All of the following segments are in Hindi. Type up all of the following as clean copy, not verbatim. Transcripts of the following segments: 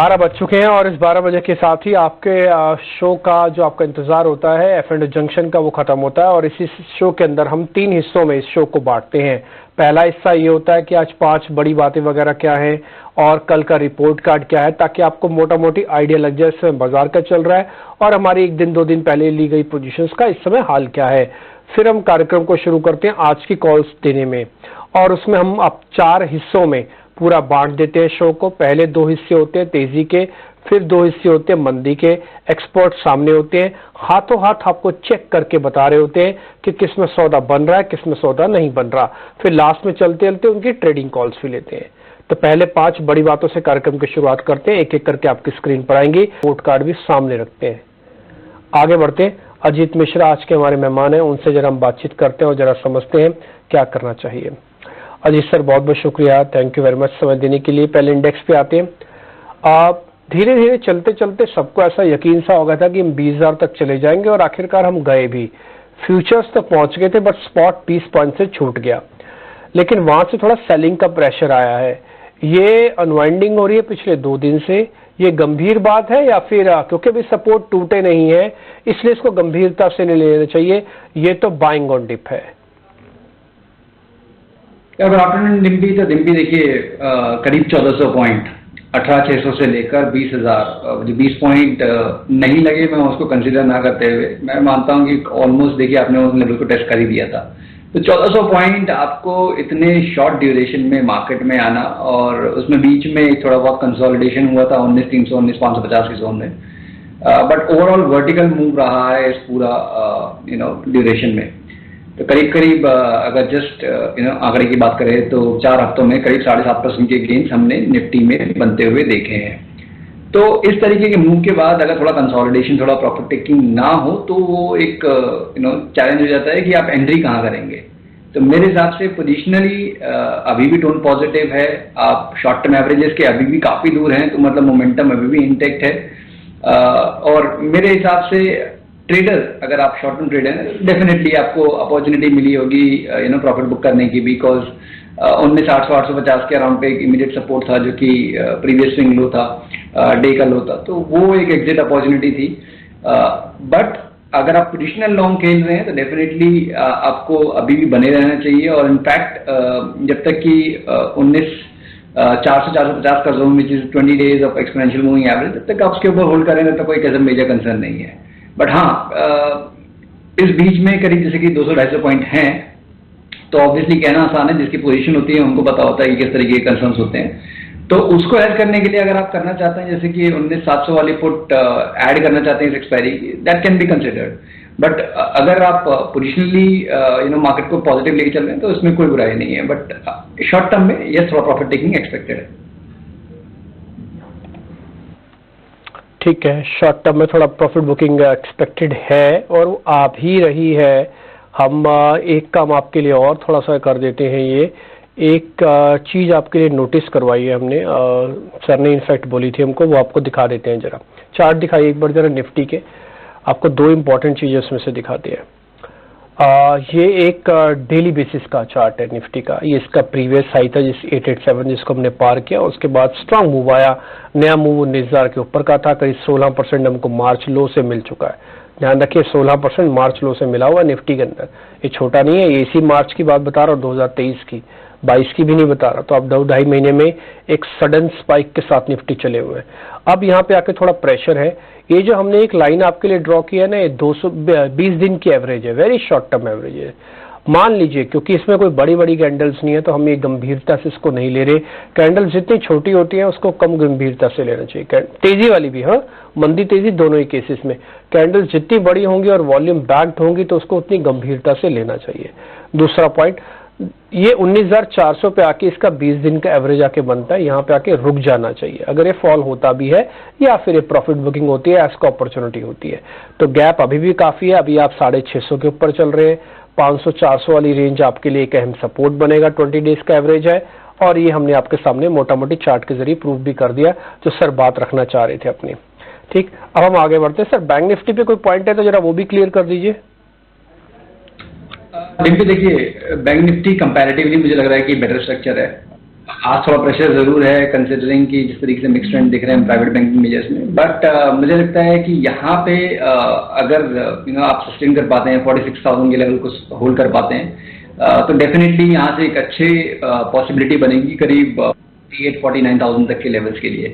12 बज चुके हैं और इस 12 बजे के साथ ही आपके शो का जो आपका इंतजार होता है F&O जंक्शन का वो खत्म होता है। और इसी शो के अंदर हम 3 हिस्सों में इस शो को बांटते हैं। पहला हिस्सा ये होता है कि आज 5 बड़ी बातें वगैरह क्या है और कल का रिपोर्ट कार्ड क्या है, ताकि आपको मोटा मोटी आइडिया लग जाए इसमें बाजार का चल रहा है और हमारी 1 दिन 2 दिन पहले ली गई पोजीशंस का इस समय हाल क्या है। फिर हम कार्यक्रम को शुरू करते हैं आज की कॉल्स देने में, और उसमें हम अब 4 हिस्सों में पूरा बांट देते हैं शो को। पहले 2 हिस्से होते हैं तेजी के, फिर 2 हिस्से होते हैं मंदी के। एक्सपर्ट सामने होते हैं, हाथों हाथ आपको चेक करके बता रहे होते हैं कि किसमें सौदा बन रहा है, किसमें सौदा नहीं बन रहा। फिर लास्ट में चलते चलते उनकी ट्रेडिंग कॉल्स भी लेते हैं। तो पहले 5 बड़ी बातों से कार्यक्रम की शुरुआत करते हैं, एक एक करके आपकी स्क्रीन पर आएंगी। रिपोर्ट कार्ड भी सामने रखते हैं। आगे बढ़ते हैं। अजीत मिश्रा आज के हमारे मेहमान हैं, उनसे जरा हम बातचीत करते हैं और जरा समझते हैं क्या करना चाहिए। अजीत सर, बहुत बहुत शुक्रिया, थैंक यू वेरी मच समय देने के लिए। पहले इंडेक्स पे आते हैं। आप धीरे धीरे चलते चलते सबको ऐसा यकीन सा हो गया था कि हम 20,000 तक चले जाएंगे और आखिरकार हम गए भी, फ्यूचर्स तक पहुंच गए थे, बट स्पॉट 20 पॉइंट से छूट गया। लेकिन वहां से थोड़ा सेलिंग का प्रेशर आया है। ये अनवाइंडिंग हो रही है पिछले 2 दिन से, ये गंभीर बात है या फिर क्योंकि अभी सपोर्ट टूटे नहीं है इसलिए इसको गंभीरता से नहीं लेना चाहिए, ये तो बाइंग ऑन डिप है। गुड आफ्टरनून निम्बी। तो निम्बी देखिए करीब 1400 पॉइंट 18,600 से लेकर 20,000, जो 20 पॉइंट नहीं लगे मैं उसको कंसीडर ना करते हुए मैं मानता हूं कि ऑलमोस्ट देखिए आपने उस लेवल को टेस्ट कर ही दिया था। तो 1400 पॉइंट आपको इतने शॉर्ट ड्यूरेशन में मार्केट में आना, और उसमें बीच में थोड़ा बहुत कंसोलिडेशन हुआ था 19,300 19,550 की जोन में, बट ओवरऑल वर्टिकल मूव रहा है इस पूरा ड्यूरेशन में। तो करीब करीब अगर जस्ट आंकड़े की बात करें तो 4 हफ्तों में करीब 7.5% के गेन्स हमने निफ्टी में बनते हुए देखे हैं। तो इस तरीके के मूव के बाद अगर थोड़ा कंसोलिडेशन, थोड़ा प्रॉफिट टेकिंग ना हो तो वो एक चैलेंज हो जाता है कि आप एंट्री कहाँ करेंगे। तो मेरे हिसाब से पोजिशनली अभी भी टोन पॉजिटिव है। आप शॉर्ट टर्म एवरेजेस के अभी भी काफी दूर हैं, तो मतलब मोमेंटम अभी भी इंटेक्ट है। और मेरे हिसाब से ट्रेडर, अगर आप शॉर्ट टर्म ट्रेडर हैं, डेफिनेटली आपको अपॉर्चुनिटी मिली होगी प्रॉफिट बुक करने की, बिकॉज 19,850 के अराउंड पे एक इमीडिएट सपोर्ट था जो कि प्रीवियस स्विंग लो था, डे का लो था, तो वो एक एग्जिट अपॉर्चुनिटी थी। बट अगर आप पोजिशनल लॉन्ग खेल रहे हैं तो डेफिनेटली आपको अभी भी बने रहना चाहिए। और इनफैक्ट जब तक कि 19,400 से 450 का zone which is 20 days of exponential moving average, तब तक आप उसके ऊपर होल्ड करेंगे तो कोई ऐसा मेजर कंसर्न नहीं है। बट हाँ, इस बीच में करीब जैसे कि 200-250 पॉइंट हैं, तो ऑब्वियसली कहना आसान है, जिसकी पोजीशन होती है उनको पता होता है कि किस तरीके के कंसर्न्स होते हैं। तो उसको ऐड करने के लिए अगर आप करना चाहते हैं, जैसे कि 19,700 वाली पुट ऐड करना चाहते हैं इस एक्सपायरी की, that can be considered. But अगर आप पोजिशनली मार्केट को पॉजिटिव लेके चल रहे हैं तो इसमें कोई बुराई नहीं है। बट शॉर्ट टर्म में ये थोड़ा प्रॉफिट टेकिंग एक्सपेक्टेड है। ठीक है, शॉर्ट टर्म में थोड़ा प्रॉफिट बुकिंग एक्सपेक्टेड है और आ भी रही है। हम एक काम आपके लिए और थोड़ा सा कर देते हैं। ये एक चीज आपके लिए नोटिस करवाई है हमने, सर ने इनफैक्ट बोली थी हमको, वो आपको दिखा देते हैं। जरा चार्ट दिखाइए एक बार जरा निफ्टी के, आपको 2 इंपॉर्टेंट चीजें उसमें से दिखाते हैं। ये एक डेली बेसिस का चार्ट है निफ्टी का। ये इसका प्रीवियस हाई था 887, जिसको हमने पार किया, उसके बाद स्ट्रांग मूव आया। नया मूव 19,000 के ऊपर का था, करीब 16% हमको मार्च लो से मिल चुका है। ध्यान रखिए 16% मार्च लो से मिला हुआ निफ्टी के अंदर, ये छोटा नहीं है। ये इसी मार्च की बात बता रहा हूँ, 2023 की, 22 की भी नहीं बता रहा। तो आप 2-2.5 महीने में एक सडन स्पाइक के साथ निफ्टी चले हुए हैं। अब यहाँ पे आके थोड़ा प्रेशर है। ये जो हमने एक लाइन आपके लिए ड्रॉ किया है ना, ये 220 दिन की एवरेज है, वेरी शॉर्ट टर्म एवरेज है। मान लीजिए क्योंकि इसमें कोई बड़ी बड़ी कैंडल्स नहीं है तो हम ये गंभीरता से इसको नहीं ले रहे। कैंडल्स जितनी छोटी होती है उसको कम गंभीरता से लेना चाहिए, तेजी वाली भी, हाँ, मंदी तेजी दोनों ही केसेस में। कैंडल्स जितनी बड़ी होंगी और वॉल्यूम बैक्ड होंगी तो उसको उतनी गंभीरता से लेना चाहिए। दूसरा पॉइंट, ये 19,400 पे आके इसका 20 दिन का एवरेज आके बनता है, यहाँ पे आके रुक जाना चाहिए। अगर ये फॉल होता भी है या फिर ये प्रॉफिट बुकिंग होती है, इसको अपॉर्चुनिटी होती है। तो गैप अभी भी काफी है, अभी आप 650 के ऊपर चल रहे हैं। 500-400 वाली रेंज आपके लिए एक अहम सपोर्ट बनेगा, 20 डेज का एवरेज है। और ये हमने आपके सामने मोटा मोटी चार्ट के जरिए प्रूफ भी कर दिया जो सर बात रखना चाह रहे थे अपनी। ठीक, अब हम आगे बढ़ते हैं। सर बैंक निफ्टी पे कोई पॉइंट है तो जरा वो भी क्लियर कर दीजिए। निफ्टी देखिए, बैंक निफ्टी कंपैरेटिवली मुझे लग रहा है कि बेटर स्ट्रक्चर है। आज थोड़ा प्रेशर जरूर है कंसिडरिंग कि जिस तरीके से मिक्स ट्रेंड दिख रहे हैं प्राइवेट बैंकिंग मेजर्स में, बट मुझे लगता है कि यहाँ पे अगर आप सस्टेन कर पाते हैं 46,000 के लेवल को होल्ड कर पाते हैं तो डेफिनेटली यहाँ से एक अच्छे पॉसिबिलिटी बनेगी करीब 48-49,000 तक के लेवल्स के लिए।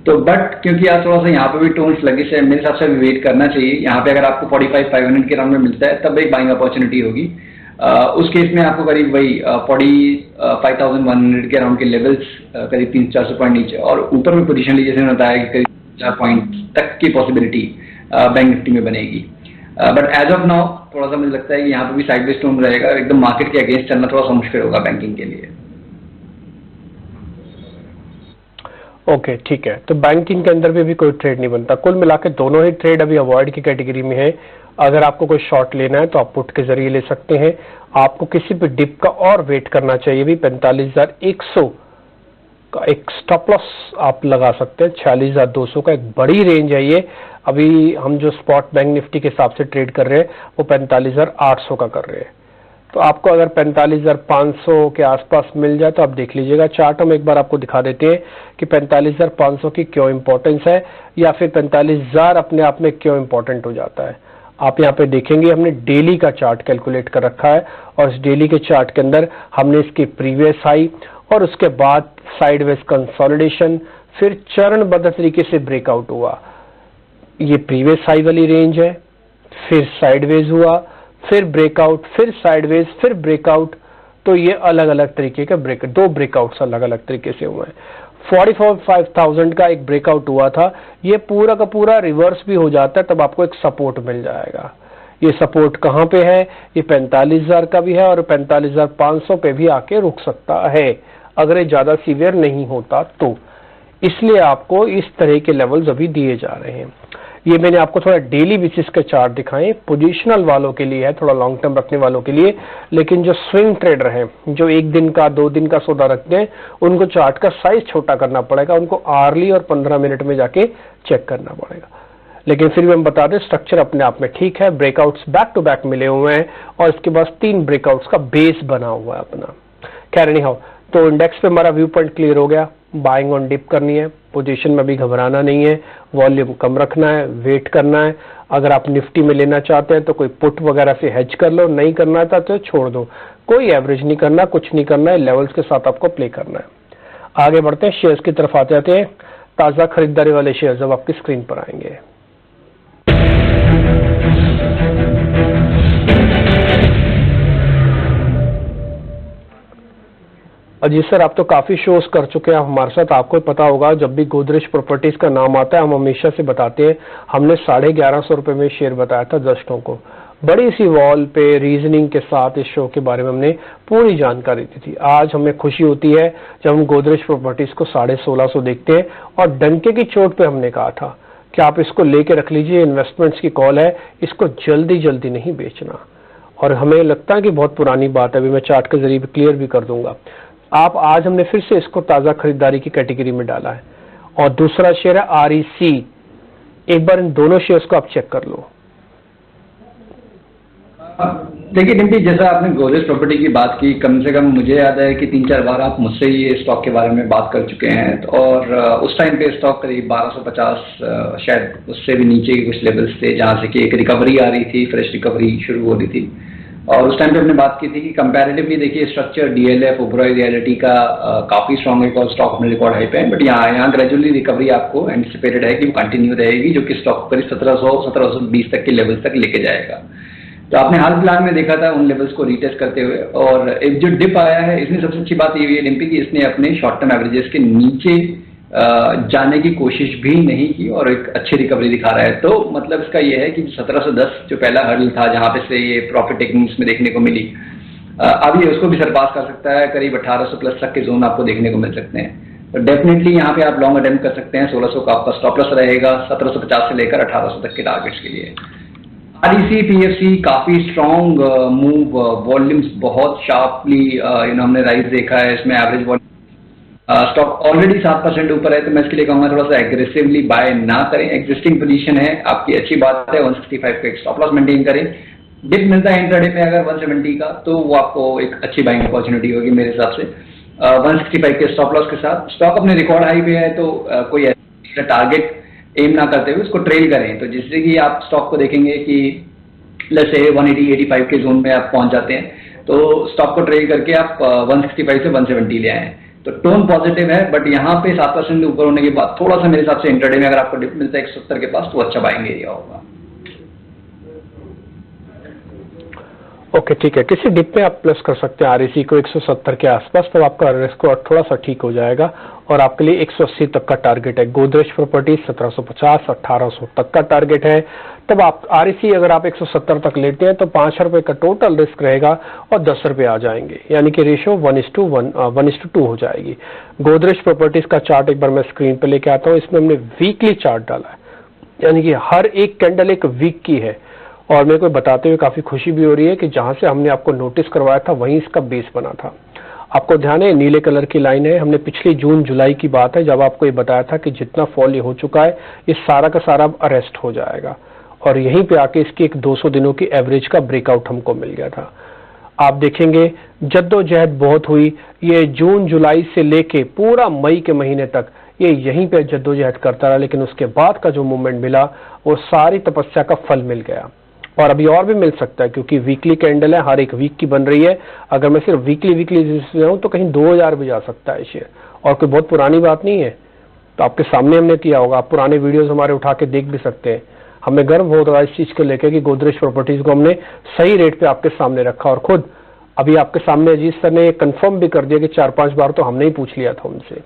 तो बट क्योंकि आज थोड़ा सा यहाँ पे भी टोन्स लगे से मेरे हिसाब से वेट करना चाहिए। यहाँ पे अगर आपको 45,500 के राउंड में मिलता है तब एक बाइंग अपॉर्चुनिटी होगी। उस केस में आपको करीब वही 45,100 के राउंड के लेवल्स करीब 300-400 पॉइंट नीचे और ऊपर में पोजीशन ली, जैसे मैंने बताया कि करीब 4 पॉइंट तक की पॉसिबिलिटी बैंक निफ्टी में बनेगी। बट एज ऑफ नाउ थोड़ा सा मुझे लगता है कि यहाँ पे भी साइडवेज टोन रहेगा, एकदम मार्केट के अगेंस्ट चलना थोड़ा सा मुश्किल होगा बैंकिंग के लिए। ओके ठीक है, तो बैंकिंग के अंदर भी अभी कोई ट्रेड नहीं बनता। कुल मिला के दोनों ही ट्रेड अभी अवॉइड की कैटेगरी में है। अगर आपको कोई शॉर्ट लेना है तो आप पुट के जरिए ले सकते हैं। आपको किसी भी डिप का और वेट करना चाहिए। भी 45,100 का एक स्टॉप लॉस आप लगा सकते हैं। 46,200 का एक बड़ी रेंज है ये। अभी हम जो स्पॉट बैंक निफ्टी के हिसाब से ट्रेड कर रहे हैं वो 45,800 का कर रहे हैं। तो आपको अगर 45,500 के आसपास मिल जाए तो आप देख लीजिएगा। चार्ट हम एक बार आपको दिखा देते हैं कि 45,500 की क्यों इंपॉर्टेंस है या फिर 45,000 अपने आप में क्यों इंपॉर्टेंट हो जाता है। आप यहाँ पे देखेंगे हमने डेली का चार्ट कैलकुलेट कर रखा है और इस डेली के चार्ट के अंदर हमने इसकी प्रीवियस हाई और उसके बाद साइडवेज कंसोलिडेशन, फिर चरणबद्ध तरीके से ब्रेकआउट हुआ। ये प्रीवियस हाई वाली रेंज है, फिर साइडवेज हुआ, फिर ब्रेकआउट, फिर साइडवेज, फिर ब्रेकआउट। तो ये अलग अलग तरीके के दो ब्रेकआउट्स अलग अलग तरीके से हुए हैं। 45,000 का एक ब्रेकआउट हुआ था, ये पूरा का पूरा रिवर्स भी हो जाता है तब आपको एक सपोर्ट मिल जाएगा। ये सपोर्ट कहां पे है? ये 45,000 का भी है और 45,500 पे भी आके रुक सकता है अगर ये ज्यादा सीवियर नहीं होता तो। इसलिए आपको इस तरह के लेवल्स अभी दिए जा रहे हैं। ये मैंने आपको थोड़ा डेली बेसिस के चार्ट दिखाए, पोजीशनल वालों के लिए है, थोड़ा लॉन्ग टर्म रखने वालों के लिए। लेकिन जो स्विंग ट्रेडर हैं, जो 1 दिन का 2 दिन का सौदा रखते हैं, उनको चार्ट का साइज छोटा करना पड़ेगा। उनको आर्ली और 15 मिनट में जाके चेक करना पड़ेगा। लेकिन फिर भी हम बता दें स्ट्रक्चर अपने आप में ठीक है। ब्रेकआउट्स बैक टू बैक मिले हुए हैं और इसके बाद 3 ब्रेकआउट्स का बेस बना हुआ है अपना। खैर नहीं हो तो इंडेक्स पे हमारा व्यू पॉइंट क्लियर हो गया। बाइंग ऑन डिप करनी है, पोजीशन में भी घबराना नहीं है, वॉल्यूम कम रखना है, वेट करना है। अगर आप निफ्टी में लेना चाहते हैं तो कोई पुट वगैरह से हेज कर लो, नहीं करना था तो छोड़ दो। कोई एवरेज नहीं करना, कुछ नहीं करना है, लेवल्स के साथ आपको प्ले करना है। आगे बढ़ते हैं, शेयर्स की तरफ आते आते हैं। ताजा खरीदारी वाले शेयर्स अब आपकी स्क्रीन पर आएंगे। अजीत सर, आप तो काफी शोज कर चुके हैं हमारे साथ, आपको पता होगा जब भी गोदरेज प्रॉपर्टीज का नाम आता है हम हमेशा से बताते हैं। हमने 1150 रुपए में शेयर बताया था दर्शकों को, बड़ी सी वॉल पे रीजनिंग के साथ इस शो के बारे में हमने पूरी जानकारी दी थी। आज हमें खुशी होती है जब हम गोदरेज प्रॉपर्टीज को 1650 देखते हैं और डंके की चोट पे हमने कहा था कि आप इसको लेके रख लीजिए, इन्वेस्टमेंट्स की कॉल है, इसको जल्दी जल्दी नहीं बेचना। और हमें लगता है कि बहुत पुरानी बात है, अभी मैं चार्ट के जरिए क्लियर भी कर दूंगा। आप आज हमने फिर से इसको ताजा खरीदारी की कैटेगरी में डाला है। और दूसरा शेयर है REC। एक बार इन दोनों शेयर्स को आप चेक कर लो। देखिए डिम्पी, जैसा आपने गोदरेज प्रॉपर्टी की बात की, कम से कम मुझे याद है कि 3-4 बार आप मुझसे ये स्टॉक के बारे में बात कर चुके हैं। और उस टाइम पे स्टॉक करीब 1250 शायद उससे भी नीचे के कुछ लेवल्स थे जहां से कि एक रिकवरी आ रही थी, फ्रेश रिकवरी शुरू हो रही थी। और उस टाइम पे हमने बात की थी कि कंपैरेटिवली देखिए स्ट्रक्चर DLF ओबरॉय रियलिटी का काफी स्ट्रॉन्ग है और स्टॉक अपने रिकॉर्ड हाई पे है। बट यहाँ ग्रेजुअली रिकवरी आपको एंटिसिपेटेड है कि वो कंटिन्यू रहेगी, जो कि स्टॉक करीब 1720 तक के लेवल्स तक लेके जाएगा। तो आपने हाल फिलहाल में देखा था उन लेवल्स को रीटेस्ट करते हुए। और एक जो डिप आया है, इसमें सबसे अच्छी बात ये हुई है डिम्पी कि इसने अपने शॉर्ट टर्म एवरेजेस के नीचे जाने की कोशिश भी नहीं की और एक अच्छी रिकवरी दिखा रहा है। तो मतलब इसका ये है कि 1710 जो पहला हर्डल था जहां पे से ये प्रॉफिट टेकिंग में देखने को मिली, अब ये उसको भी सरपास कर सकता है। करीब 1800 प्लस तक के जोन आपको देखने को मिल सकते हैं। तो डेफिनेटली यहाँ पे आप लॉन्ग अटेम्प्ट कर सकते हैं। 1600 का आपका स्टॉप लॉस रहेगा, 1750 से लेकर 1800 तक के टारगेट्स के लिए। REC PFC काफी स्ट्रॉन्ग मूव, वॉल्यूम्स बहुत शार्पली हमने राइज देखा है इसमें। एवरेज वॉल्यूम स्टॉक ऑलरेडी 7% ऊपर है, तो मैं इसके लिए कहूंगा थोड़ा सा एग्रेसिवली बाय ना करें। एग्जिस्टिंग पोजीशन है आपकी, अच्छी बात है। 165 का एक स्टॉप लॉस मेंटेन करें। डिप मिलता है इंट्राडे में अगर 170 का, तो वो आपको एक अच्छी बाइंग अपॉर्चुनिटी होगी मेरे हिसाब से। 165 के स्टॉप लॉस के साथ। स्टॉक अपने रिकॉर्ड हाई पे है, तो कोई ऐसा टारगेट एम ना करते हुए उसको ट्रेल करें। तो जिससे कि आप स्टॉक को देखेंगे कि लेट्स से 180-85 के जोन में आप पहुंच जाते हैं, तो स्टॉक को ट्रेल करके आप 165 से 170 ले आए। तो टोन पॉजिटिव है, बट यहाँ पे 7% ऊपर होने के बाद थोड़ा सा मेरे हिसाब से इंट्राडे में अगर आपको डिप मिलता है 170 के पास, तो अच्छा बाइंग एरिया होगा। ओके, ठीक है। किसी डिप में आप प्लस कर सकते हैं आरईसी को 170 के आसपास, तो आपका रिस्क थोड़ा सा ठीक हो जाएगा और आपके लिए 180 तक का टारगेट है। गोदरेज प्रॉपर्टी 1750 1800 तक का टारगेट है। तब आप आरईसी अगर आप 170 तक लेते हैं तो 5 रुपए का टोटल रिस्क रहेगा और 10 रुपए आ जाएंगे, यानी कि रेशियो 1:2 हो जाएगी। गोदरेज प्रॉपर्टीज का चार्ट एक बार मैं स्क्रीन पे लेके आता हूँ। इसमें हमने वीकली चार्ट डाला है, यानी कि हर एक कैंडल एक वीक की है, और मेरे को बताते हुए काफी खुशी भी हो रही है कि जहां से हमने आपको नोटिस करवाया था वहीं इसका बेस बना था। आपको ध्यान है नीले कलर की लाइन है, हमने पिछली जून जुलाई की बात है जब आपको ये बताया था कि जितना फॉल ये हो चुका है ये सारा का सारा अरेस्ट हो जाएगा, और यहीं पे आके इसकी एक 200 दिनों की एवरेज का ब्रेकआउट हमको मिल गया था। आप देखेंगे जद्दोजहद बहुत हुई, ये जून जुलाई से लेके पूरा मई के महीने तक ये यहीं पे जद्दोजहद करता रहा, लेकिन उसके बाद का जो मूवमेंट मिला वो सारी तपस्या का फल मिल गया, और अभी और भी मिल सकता है क्योंकि वीकली कैंडल है, हर एक वीक की बन रही है। अगर मैं सिर्फ वीकली जाऊं तो कहीं 2000 भी जा सकता है शेयर, और कोई बहुत पुरानी बात नहीं है। तो आपके सामने हमने किया होगा, आप पुराने वीडियोस हमारे उठा के देख भी सकते हैं। हमें गर्व हो रहा है इस चीज को लेकर कि गोदरेज प्रॉपर्टीज को हमने सही रेट पे आपके सामने रखा, और खुद अभी आपके सामने अजीत सर ने कंफर्म भी कर दिया कि 4-5 बार तो हमने ही पूछ लिया था उनसे।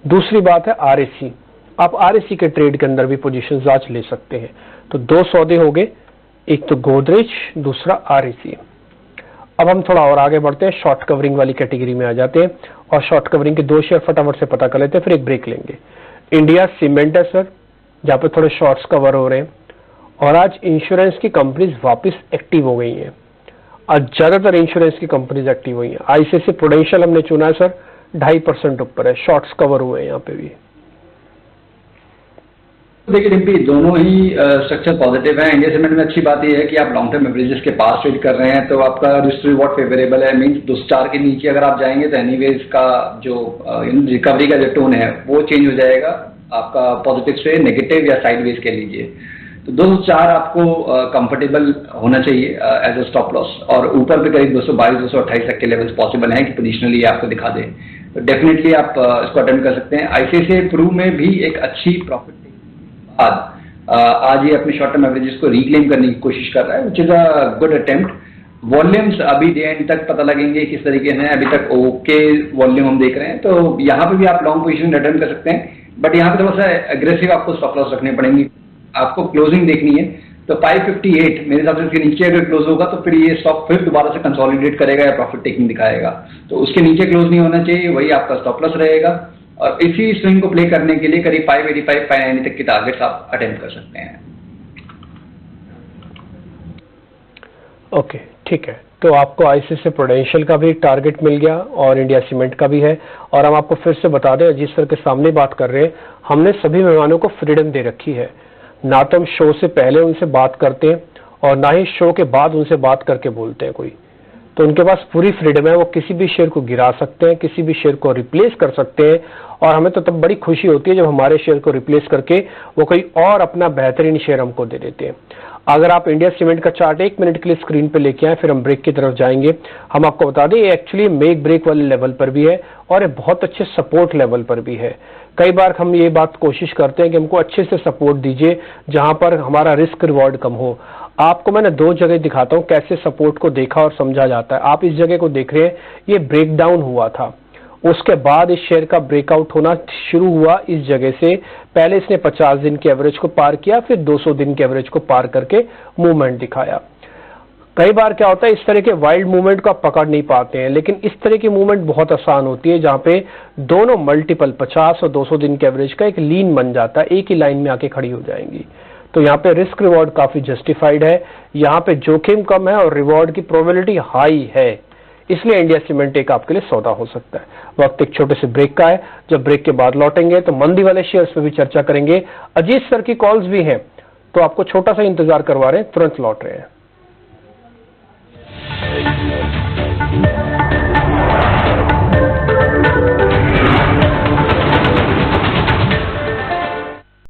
दूसरी बात है आरएसी, आप आरएसी के ट्रेड के अंदर भी पोजीशन आज ले सकते हैं। तो 2 सौदे हो गए, एक तो गोदरेज, दूसरा आरईसी। अब हम थोड़ा और आगे बढ़ते हैं, शॉर्ट कवरिंग वाली कैटेगरी में आ जाते हैं, और शॉर्ट कवरिंग के 2 शेयर फटाफट से पता कर लेते हैं, फिर एक ब्रेक लेंगे। इंडिया सीमेंट है सर, जहां पे थोड़े शॉर्ट्स कवर हो रहे हैं, और आज इंश्योरेंस की कंपनीज वापस एक्टिव हो गई हैं। आज ज्यादातर इंश्योरेंस की कंपनीज एक्टिव हुई हैं। आईसीआईसीआई प्रूडेंशियल हमने चुना है सर, 2.5% ऊपर है, शॉर्ट्स कवर हुए हैं यहाँ पे भी। देखिए डिम्पी, दोनों ही स्ट्रक्चर पॉजिटिव है। इंडिया सीमेंट में अच्छी बात यह है कि आप लॉन्ग टर्म एवरेजेस के पास ट्रेड कर रहे हैं, तो आपका रिस्क रिवॉर्ड फेवरेबल है। मींस 2 स्टार के नीचे अगर आप जाएंगे तो एनीवेज का जो रिकवरी का जो टोन है वो चेंज हो जाएगा, आपका पॉजिटिव से नेगेटिव या साइडवेज कह लीजिए। तो 204 आपको कंफर्टेबल होना चाहिए एज अ स्टॉप लॉस, और ऊपर पे करीब 222-228 तक के लेवल्स पॉसिबल हैं कि पोजिशनली आपको दिखा दें, तो डेफिनेटली आप इसको अटेम्प्ट कर सकते हैं। आईसीआईसीआई प्रू में भी एक अच्छी प्रॉफिट आज ये अपने शॉर्ट टर्म एवरेजेस को रिक्लेम करने की कोशिश कर रहा है, which is a good attempt. Volumes अभी डे एंड तक पता लगेंगे किस तरीके से हैं, अभी तक ओके वॉल्यूम हम देख रहे हैं, तो यहाँ पे भी आप लॉन्ग पोजीशन रिटर्न कर सकते हैं, बट यहाँ पे थोड़ा सा एग्रेसिव आपको स्टॉप लॉस रखने पड़ेंगे। आपको क्लोजिंग देखनी है, तो 558 मेरे हिसाब से इसके नीचे अगर क्लोज होगा तो फिर ये स्टॉक फिर दोबारा से कंसोलिडेट करेगा या प्रॉफिट टेकिंग दिखाएगा, तो उसके नीचे क्लोज नहीं होना चाहिए, वही आपका स्टॉप लॉस रहेगा। और इसी स्विंग को प्ले करने के लिए करीब 585-590 तक के टारगेट्स आप अटेम्प्ट कर सकते हैं। ओके, ठीक है। तो आपको आईसीआईसीआई प्रूडेंशियल का भी टारगेट मिल गया और इंडिया सीमेंट का भी है। और हम आपको फिर से बता दें, अजीत सर के सामने बात कर रहे हैं, हमने सभी मेहमानों को फ्रीडम दे रखी है, ना तो हम शो से पहले उनसे बात करते हैं और ना ही शो के बाद उनसे बात करके बोलते हैं कोई। तो उनके पास पूरी फ्रीडम है, वो किसी भी शेयर को गिरा सकते हैं, किसी भी शेयर को रिप्लेस कर सकते हैं, और हमें तो तब बड़ी खुशी होती है जब हमारे शेयर को रिप्लेस करके वो कोई और अपना बेहतरीन शेयर हमको दे देते हैं। अगर आप इंडिया सीमेंट का चार्ट 1 मिनट के लिए स्क्रीन पे लेके आए, फिर हम ब्रेक की तरफ जाएंगे। हम आपको बता दें ये एक्चुअली मेक ब्रेक वाले लेवल पर भी है और ये बहुत अच्छे सपोर्ट लेवल पर भी है। कई बार हम ये बात कोशिश करते हैं कि हमको अच्छे से सपोर्ट दीजिए जहां पर हमारा रिस्क रिवॉर्ड कम हो। आपको मैंने 2 जगह दिखाता हूं कैसे सपोर्ट को देखा और समझा जाता है। आप इस जगह को देख रहे हैं, ये ब्रेकडाउन हुआ था, उसके बाद इस शेयर का ब्रेकआउट होना शुरू हुआ इस जगह से। पहले इसने 50 दिन के एवरेज को पार किया, फिर 200 दिन के एवरेज को पार करके मूवमेंट दिखाया। कई बार क्या होता है, इस तरह के वाइल्ड मूवमेंट को आप पकड़ नहीं पाते हैं, लेकिन इस तरह की मूवमेंट बहुत आसान होती है जहां पे दोनों मल्टीपल 50 और 200 दिन के एवरेज का एक लीन बन जाता है, एक ही लाइन में आके खड़ी हो जाएंगी। तो यहाँ पे रिस्क रिवॉर्ड काफी जस्टिफाइड है, यहाँ पे जोखिम कम है और रिवॉर्ड की प्रोबेबिलिटी हाई है, इसलिए इंडिया सीमेंट एक आपके लिए सौदा हो सकता है। वक्त एक छोटे से ब्रेक का है, जब ब्रेक के बाद लौटेंगे तो मंदी वाले शेयर्स पे भी चर्चा करेंगे। अजीत सर की कॉल्स भी हैं, तो आपको छोटा सा इंतजार करवा रहे हैं, तुरंत लौट रहे हैं।